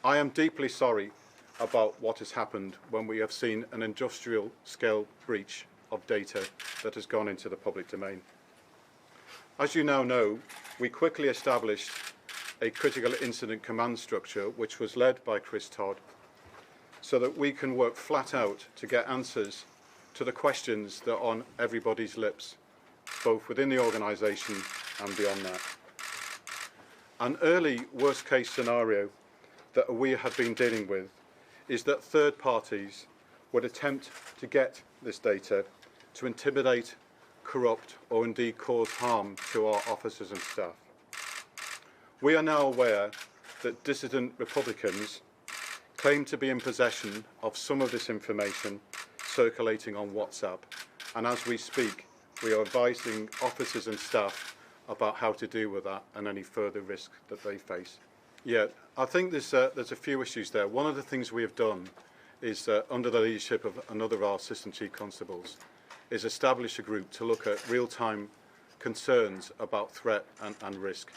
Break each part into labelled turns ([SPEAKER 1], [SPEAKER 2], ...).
[SPEAKER 1] I am deeply sorry about what has happened when we have seen an industrial scale breach of data that has gone into the public domain. As you now know, we quickly established a critical incident command structure which was led by Chris Todd, so that we can work flat out to get answers to the questions that are on everybody's lips, both within the organisation and beyond that. An early worst case scenario that we have been dealing with is that third parties would attempt to get this data to intimidate, corrupt or indeed cause harm to our officers and staff. We are now aware that dissident Republicans claim to be in possession of some of this information circulating on WhatsApp, and as we speak we are advising officers and staff about how to deal with that and any further risk that they face. Yeah, I think there's a few issues there. One of the things we have done is, under the leadership of another of our assistant chief constables, is establish a group to look at real-time concerns about threat and risk.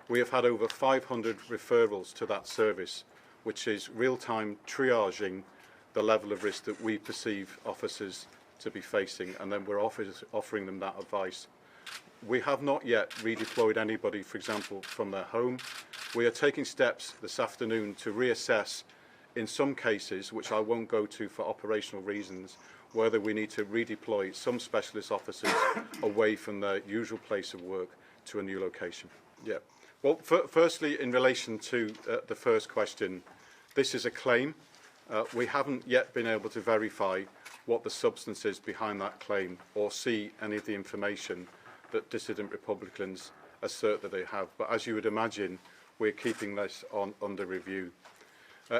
[SPEAKER 1] We have had over 500 referrals to that service, which is real-time triaging the level of risk that we perceive officers to be facing, and then we're offering them that advice. We have not yet redeployed anybody, for example, from their home. We are taking steps this afternoon to reassess, in some cases, which I won't go to for operational reasons, whether we need to redeploy some specialist officers away from their usual place of work to a new location. Yeah. Well, firstly, in relation to the first question, this is a claim. We haven't yet been able to verify what the substance is behind that claim or see any of the information that dissident Republicans assert that they have. But as you would imagine, we're keeping this under review.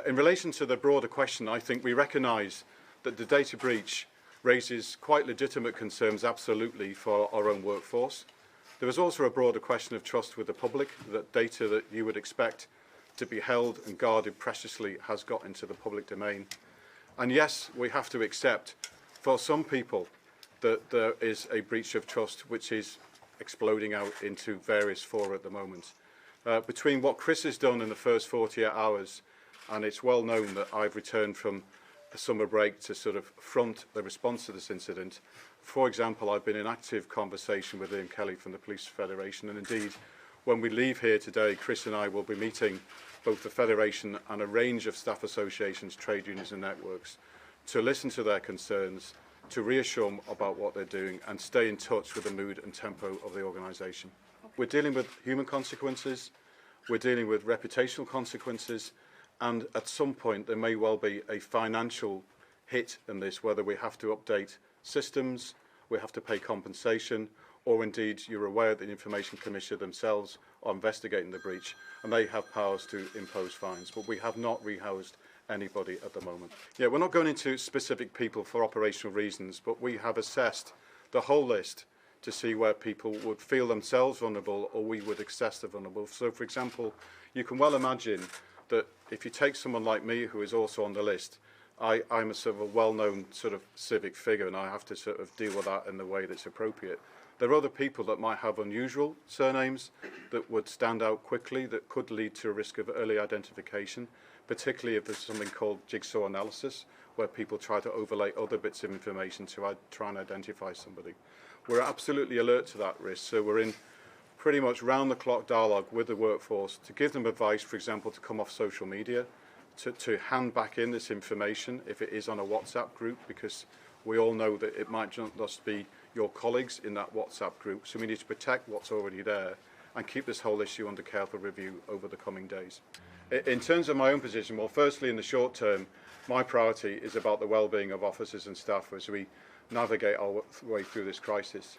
[SPEAKER 1] In relation to the broader question, I think we recognise that the data breach raises quite legitimate concerns, absolutely, for our own workforce. There is also a broader question of trust with the public, that data that you would expect to be held and guarded preciously has got into the public domain. And yes, we have to accept, for some people, that there is a breach of trust which is exploding out into various fora at the moment. Between what Chris has done in the first 48 hours, and it's well known that I've returned from a summer break to sort of front the response to this incident. For example, I've been in active conversation with Ian Kelly from the Police Federation, and indeed, when we leave here today, Chris and I will be meeting both the Federation and a range of staff associations, trade unions and networks to listen to their concerns, to reassure them about what they're doing and stay in touch with the mood and tempo of the organisation. Okay. We're dealing with human consequences, we're dealing with reputational consequences, and at some point there may well be a financial hit in this, whether we have to update systems, we have to pay compensation, or indeed you're aware that the Information Commissioner themselves are investigating the breach and they have powers to impose fines, but we have not rehoused anybody at the moment. Yeah, we're not going into specific people for operational reasons, but we have assessed the whole list to see where people would feel themselves vulnerable or we would assess the vulnerable. So, for example, you can well imagine that if you take someone like me who is also on the list, I'm a sort of a well-known sort of civic figure and I have to sort of deal with that in the way that's appropriate. There are other people that might have unusual surnames that would stand out quickly, that could lead to a risk of early identification, particularly if there's something called jigsaw analysis, where people try to overlay other bits of information to try and identify somebody. We're absolutely alert to that risk, so we're in pretty much round-the-clock dialogue with the workforce to give them advice, for example, to come off social media, to hand back in this information if it is on a WhatsApp group, because we all know that it might not just be your colleagues in that WhatsApp group, so we need to protect what's already there and keep this whole issue under careful review over the coming days. In terms of my own position, well, firstly, in the short term, my priority is about the well-being of officers and staff as we navigate our way through this crisis.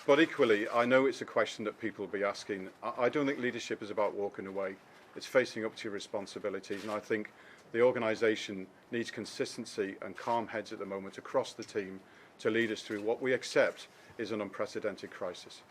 [SPEAKER 1] But equally, I know it's a question that people will be asking. I don't think leadership is about walking away. It's facing up to your responsibilities, and I think the organisation needs consistency and calm heads at the moment across the team to lead us through what we accept is an unprecedented crisis.